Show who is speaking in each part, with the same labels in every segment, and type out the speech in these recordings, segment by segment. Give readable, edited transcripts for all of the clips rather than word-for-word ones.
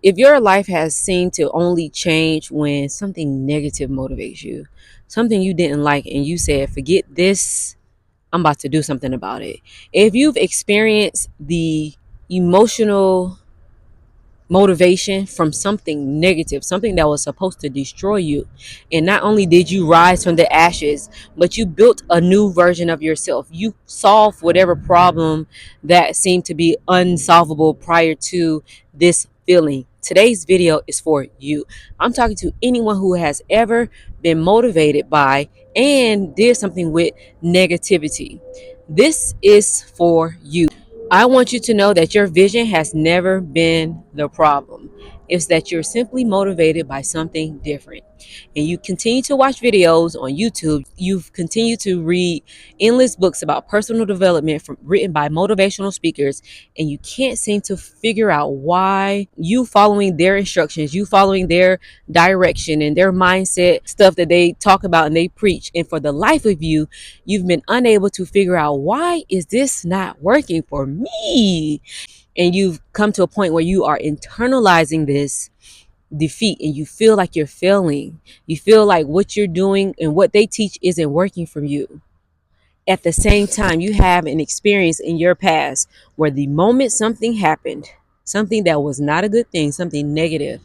Speaker 1: If your life has seemed to only change when something negative motivates you, something you didn't like, and you said, forget this, I'm about to do something about it. If you've experienced the emotional motivation from something negative, something that was supposed to destroy you. And not only did you rise from the ashes, but you built a new version of yourself. You solved whatever problem that seemed to be unsolvable prior to this feeling. Today's video is for you. I'm talking to anyone who has ever been motivated by and did something with negativity. This is for you. I want you to know that your vision has never been the problem. It's that you're simply motivated by something different. And you continue to watch videos on YouTube. You've continued to read endless books about personal development written by motivational speakers. And you can't seem to figure out why you following their instructions, you following their direction and their mindset stuff that they talk about and they preach. And for the life of you, you've been unable to figure out, why is this not working for me? And you've come to a point where you are internalizing this defeat and you feel like you're failing. You feel like what you're doing and what they teach isn't working for you. At the same time, you have an experience in your past where the moment something happened, something that was not a good thing, something negative,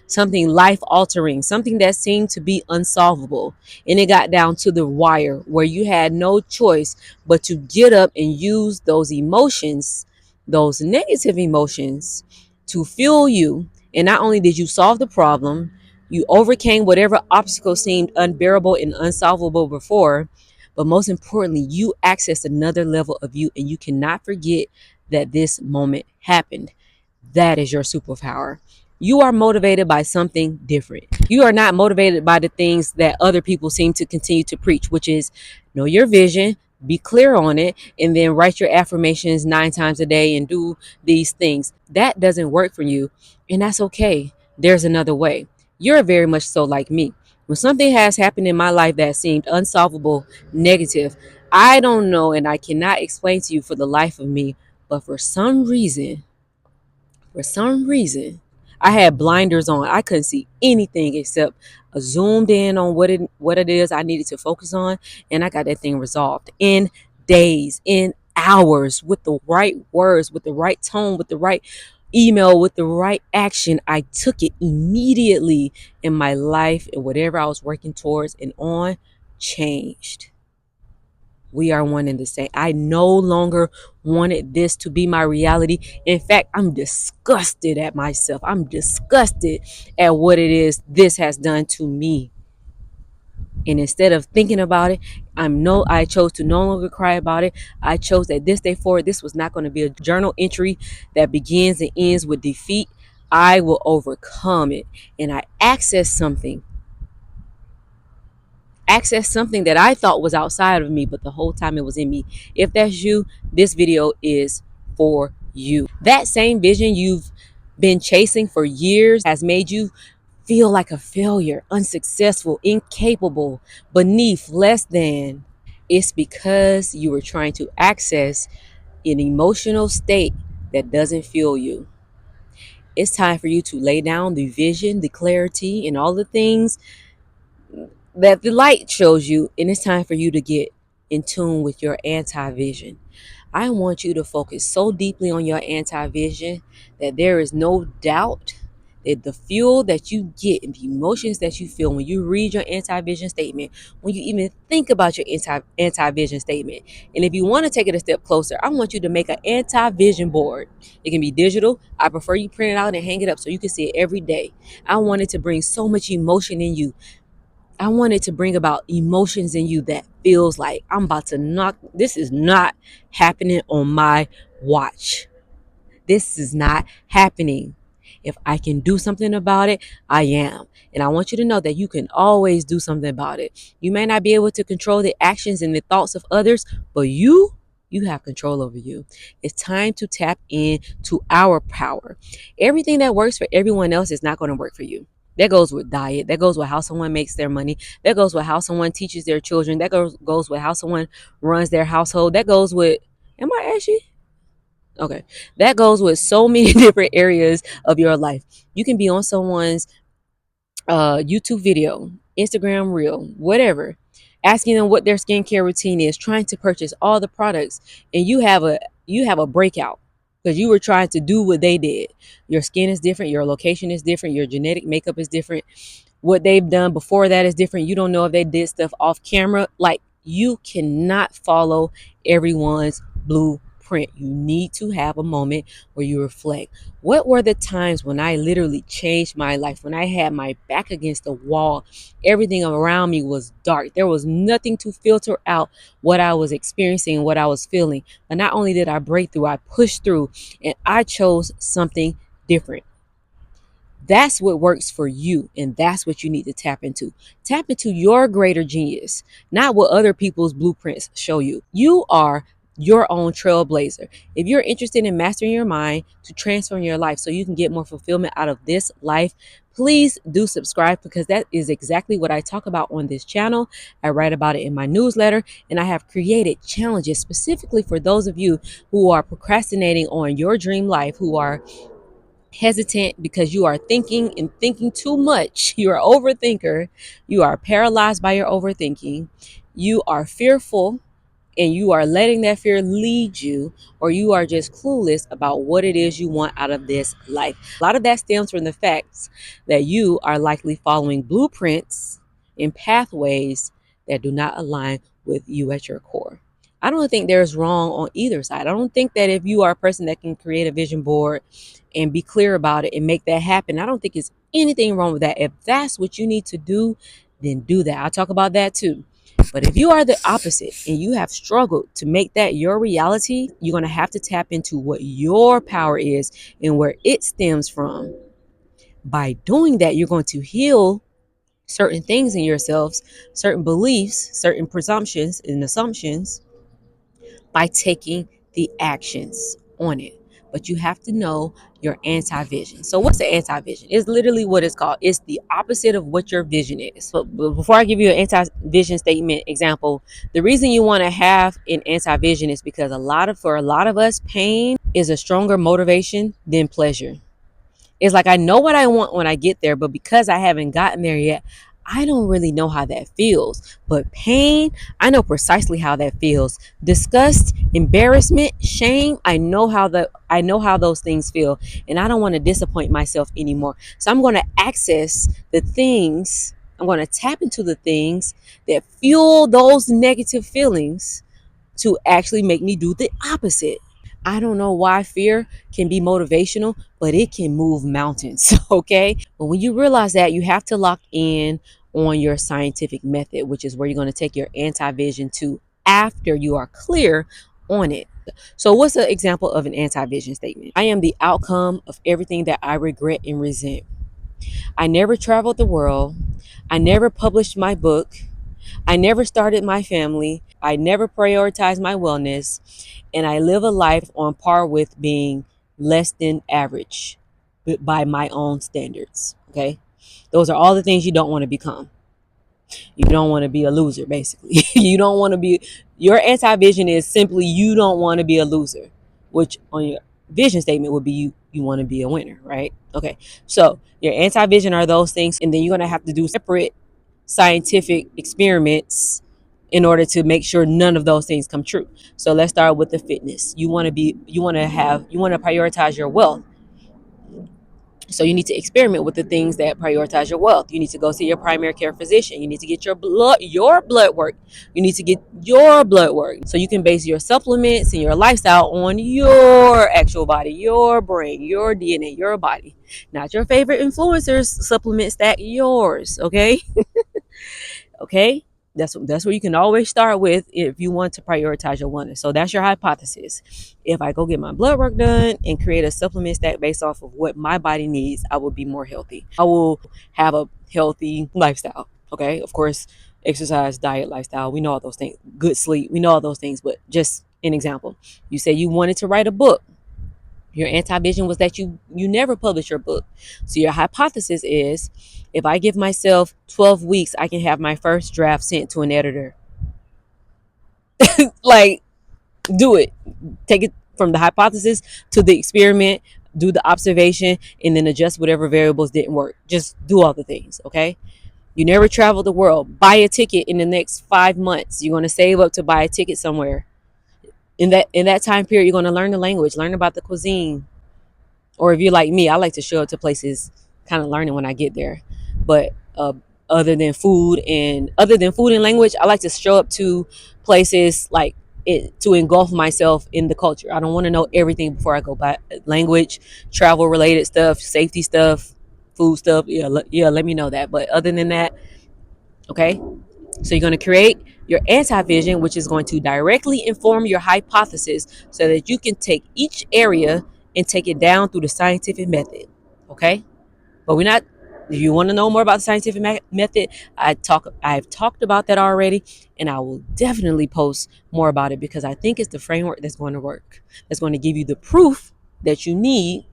Speaker 1: something life altering, something that seemed to be unsolvable, and it got down to the wire where you had no choice but to get up and use those emotions, those negative emotions, to fuel you. And not only did you solve the problem, you overcame whatever obstacle seemed unbearable and unsolvable before, but most importantly, you accessed another level of you, and you cannot forget that this moment happened. That is your superpower. You are motivated by something different. You are not motivated by the things that other people seem to continue to preach, which is know your vision, be clear on it, and then write your affirmations 9 times a day and do these things. That doesn't work for you, and that's okay. There's another way. You're very much so like me. When something has happened in my life that seemed unsolvable, negative, I don't know and I cannot explain to you for the life of me, but for some reason, I had blinders on. I couldn't see anything except zoomed in on what it is I needed to focus on, and I got that thing resolved in days, in hours, with the right words, with the right tone, with the right email, with the right action. I took it immediately, in my life and whatever I was working towards and on changed. We are one and the same. I no longer wanted this to be my reality. In fact, I'm disgusted at myself. I'm disgusted at what it is this has done to me. And instead of thinking about it, I chose to no longer cry about it. I chose that this day forward, this was not going to be a journal entry that begins and ends with defeat. I will overcome it. And I access something that I thought was outside of me, but the whole time it was in me. If that's you, this video is for you. That same vision you've been chasing for years has made you feel like a failure, unsuccessful, incapable, beneath, less than. It's because you were trying to access an emotional state that doesn't fuel you. It's time for you to lay down the vision, the clarity, and all the things that the light shows you, and it's time for you to get in tune with your anti-vision. I want you to focus so deeply on your anti-vision that there is no doubt that the fuel that you get and the emotions that you feel when you read your anti-vision statement, when you even think about your anti-vision statement. And if you want to take it a step closer, I want you to make an anti-vision board. It can be digital. I prefer you print it out and hang it up so you can see it every day. I want it to bring so much emotion in you. I wanted to bring about emotions in you that feels like, I'm about to knock. This is not happening on my watch. This is not happening. If I can do something about it, I am. And I want you to know that you can always do something about it. You may not be able to control the actions and the thoughts of others, but you have control over you. It's time to tap into our power. Everything that works for everyone else is not going to work for you. That goes with diet. That goes with how someone makes their money. That goes with how someone teaches their children. That goes with how someone runs their household. That goes with, am I ashy? Okay. That goes with so many different areas of your life. You can be on someone's YouTube video, Instagram reel, whatever, asking them what their skincare routine is, trying to purchase all the products, and you have a breakout because you were trying to do what they did. Your skin is different, your location is different, your genetic makeup is different, what they've done before that is different. You don't know if they did stuff off camera. Like, you cannot follow everyone's blueprint. You need to have a moment where you reflect. What were the times when I literally changed my life, when I had my back against the wall? Everything around me was dark. There was nothing to filter out what I was experiencing, what I was feeling. And not only did I break through, I pushed through, and I chose something different. That's what works for you, and that's what you need to tap into. Tap into your greater genius, not what other people's blueprints show you. You are your own trailblazer. If you're interested in mastering your mind to transform your life so you can get more fulfillment out of this life, please do subscribe, because that is exactly what I talk about on this channel. I write about it in my newsletter, and I have created challenges specifically for those of you who are procrastinating on your dream life, who are hesitant because you are thinking and thinking too much. You are an overthinker. You are paralyzed by your overthinking. You are fearful, and you are letting that fear lead you, or you are just clueless about what it is you want out of this life. A lot of that stems from the facts that you are likely following blueprints and pathways that do not align with you at your core. I don't think there's wrong on either side. I don't think that if you are a person that can create a vision board and be clear about it and make that happen, I don't think it's anything wrong with that. If that's what you need to do, then do that. I'll talk about that too. But if you are the opposite and you have struggled to make that your reality, you're going to have to tap into what your power is and where it stems from. By doing that, you're going to heal certain things in yourselves, certain beliefs, certain presumptions and assumptions, by taking the actions on it. But you have to know your anti-vision. So what's the anti-vision? It's literally what it's called. It's the opposite of what your vision is. So before I give you an anti-vision statement example, the reason you want to have an anti-vision is because for a lot of us, pain is a stronger motivation than pleasure. It's like, I know what I want when I get there, but because I haven't gotten there yet, I don't really know how that feels. But pain, I know precisely how that feels. Disgust, embarrassment, shame, I know how those things feel, and I don't want to disappoint myself anymore. So I'm going to access the things, I'm going to tap into the things that fuel those negative feelings to actually make me do the opposite. I don't know why fear can be motivational, but it can move mountains. Okay. But when you realize that, you have to lock in on your scientific method, which is where you're going to take your anti-vision to after you are clear on it. So, what's an example of an anti-vision statement? I am the outcome of everything that I regret and resent. I never traveled the world. I never published my book. I never started my family. I never prioritized my wellness. And I live a life on par with being less than average by my own standards. Okay. Those are all the things you don't want to become. You don't want to be a loser, basically. You don't want to be, your anti vision is simply you don't want to be a loser, which on your vision statement would be you want to be a winner, right? Okay. So your anti vision are those things. And then you're going to have to do separate scientific experiments in order to make sure none of those things come true. So let's start with the fitness. You want to prioritize your wealth. So you need to experiment with the things that prioritize your wealth. You need to go see your primary care physician. You need to get your blood work. You need to get your blood work so you can base your supplements and your lifestyle on your actual body, your brain, your DNA, your body. Not your favorite influencers supplement stack, yours, okay? Okay, that's where you can always start with if you want to prioritize your wellness. So that's your hypothesis. If I go get my blood work done and create a supplement stack based off of what my body needs, I will be more healthy. I will have a healthy lifestyle. Okay, of course, exercise, diet, lifestyle, we know all those things. Good sleep, we know all those things. But just an example, you say you wanted to write a book. Your anti-vision was that you never publish your book. So your hypothesis is, if I give myself 12 weeks, I can have my first draft sent to an editor. Like, do it. Take it. from the hypothesis to the experiment, do the observation, and then adjust whatever variables didn't work. Just do all the things, okay? You never travel the world. Buy a ticket in the next 5 months. You're going to save up to buy a ticket somewhere. In that time period, you're going to learn the language, learn about the cuisine. Or if you're like me, I like to show up to places kind of learning when I get there. But other than food and language, I like to show up to places like it to engulf myself in the culture. I don't want to know everything before I go. By language, travel related stuff, safety stuff, food stuff. Yeah, yeah. Let me know that. But other than that, okay. So you're going to create your anti-vision, which is going to directly inform your hypothesis so that you can take each area and take it down through the scientific method. Okay? But we're not if you want to know more about the scientific method, I've talked about that already, and I will definitely post more about it because I think it's the framework that's going to work. That's going to give you the proof that you need.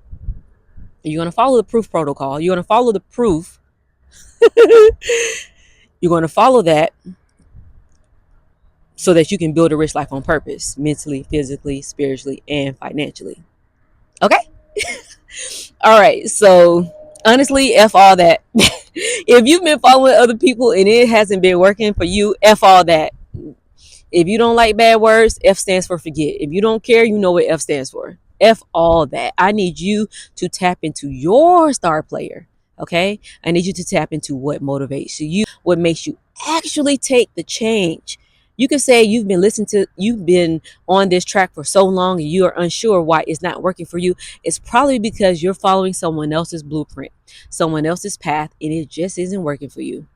Speaker 1: You're going to follow the proof protocol. You're going to follow the proof. You're going to follow that so that you can build a rich life on purpose, mentally, physically, spiritually, and financially. Okay? All right. So, honestly, F all that. If you've been following other people and it hasn't been working for you, F all that. If you don't like bad words, F stands for forget. If you don't care, you know what F stands for. F all that. I need you to tap into your star player. Okay? I need you to tap into what motivates you, what makes you actually take the change. You can say you've been on this track for so long and you are unsure why it's not working for you. It's probably because you're following someone else's blueprint, someone else's path, and it just isn't working for you.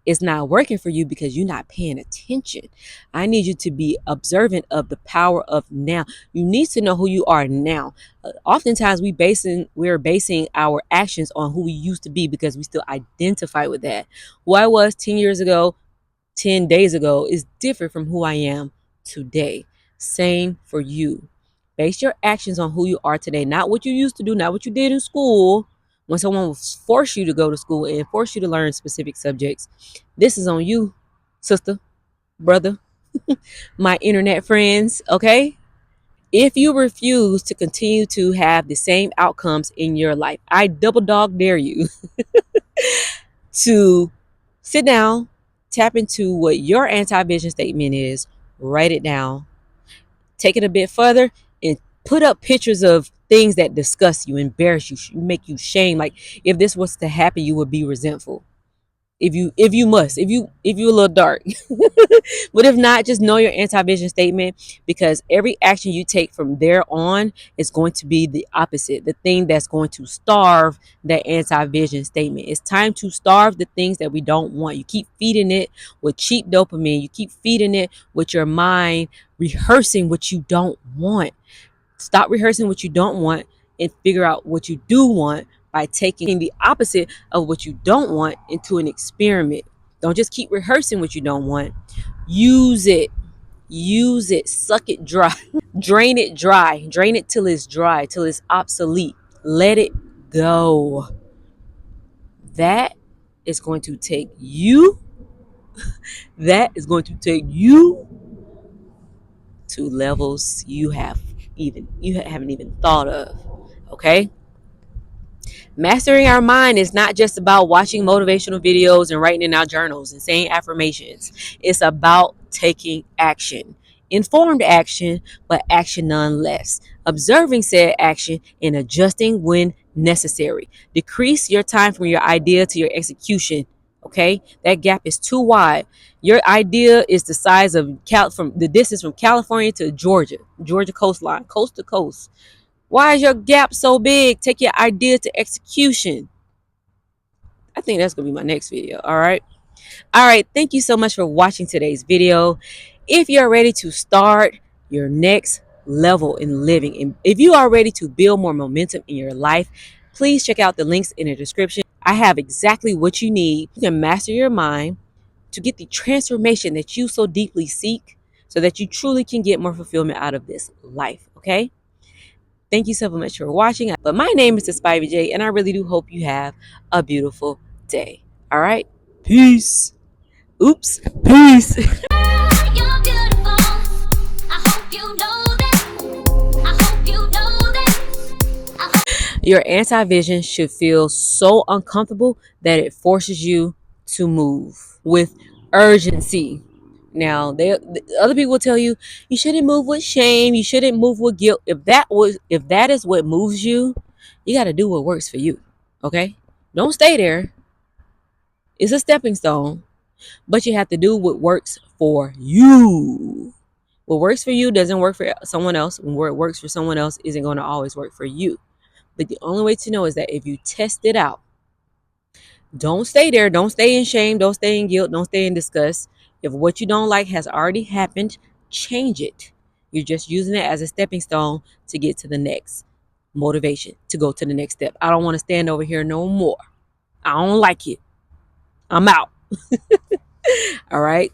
Speaker 1: It's not working for you because you're not paying attention. I need you to be observant of the power of now. You need to know who you are now. Oftentimes we're basing our actions on who we used to be because we still identify with that. Who I was 10 years ago, 10 days ago is different from who I am today. Same for you. Base your actions on who you are today, not what you used to do, not what you did in school. When someone will force you to go to school and force you to learn specific subjects, this is on you, sister, brother, my internet friends, okay? If you refuse to continue to have the same outcomes in your life, I double dog dare you to sit down, tap into what your anti-vision statement is, write it down, take it a bit further, and put up pictures of things that disgust you, embarrass you, make you shame. Like if this was to happen, you would be resentful. If you're a little dark. But if not, just know your anti-vision statement, because every action you take from there on is going to be the opposite, the thing that's going to starve that anti-vision statement. It's time to starve the things that we don't want. You keep feeding it with cheap dopamine, you keep feeding it with your mind rehearsing what you don't want. Stop rehearsing what you don't want and figure out what you do want by taking the opposite of what you don't want into an experiment. Don't just keep rehearsing what you don't want. Use it. Use it. Suck it dry. Drain it dry. Drain it till it's dry, till it's obsolete. Let it go. That is going to take you. That is going to take you to levels you haven't even thought of. Okay? Mastering our mind is not just about watching motivational videos and writing in our journals and saying affirmations. It's about taking action. Informed action, but action nonetheless. Observing said action and adjusting when necessary. Decrease your time from your idea to your execution. Okay? That gap is too wide. Your idea is the size of from the distance from California to Georgia coastline, coast to coast. Why is your gap so big? Take your idea to execution. I think that's going to be my next video. All right. All right. Thank you so much for watching today's video. If you're ready to start your next level in living, and if you are ready to build more momentum in your life, please check out the links in the description. I have exactly what you need. You can master your mind to get the transformation that you so deeply seek so that you truly can get more fulfillment out of this life. Okay. Thank you so much for watching. But my name is Spivey J, and I really do hope you have a beautiful day. All right. Peace. Oops. Peace. Your anti-vision should feel so uncomfortable that it forces you to move with urgency. Now, other people will tell you you shouldn't move with shame, you shouldn't move with guilt. If that is what moves you, you got to do what works for you. Okay? Don't stay there. It's a stepping stone, but you have to do what works for you. What works for you doesn't work for someone else. And what works for someone else isn't going to always work for you. But the only way to know is that if you test it out, don't stay there. Don't stay in shame. Don't stay in guilt. Don't stay in disgust. If what you don't like has already happened, change it. You're just using it as a stepping stone to get to the next motivation, to go to the next step. I don't want to stand over here no more. I don't like it. I'm out. All right.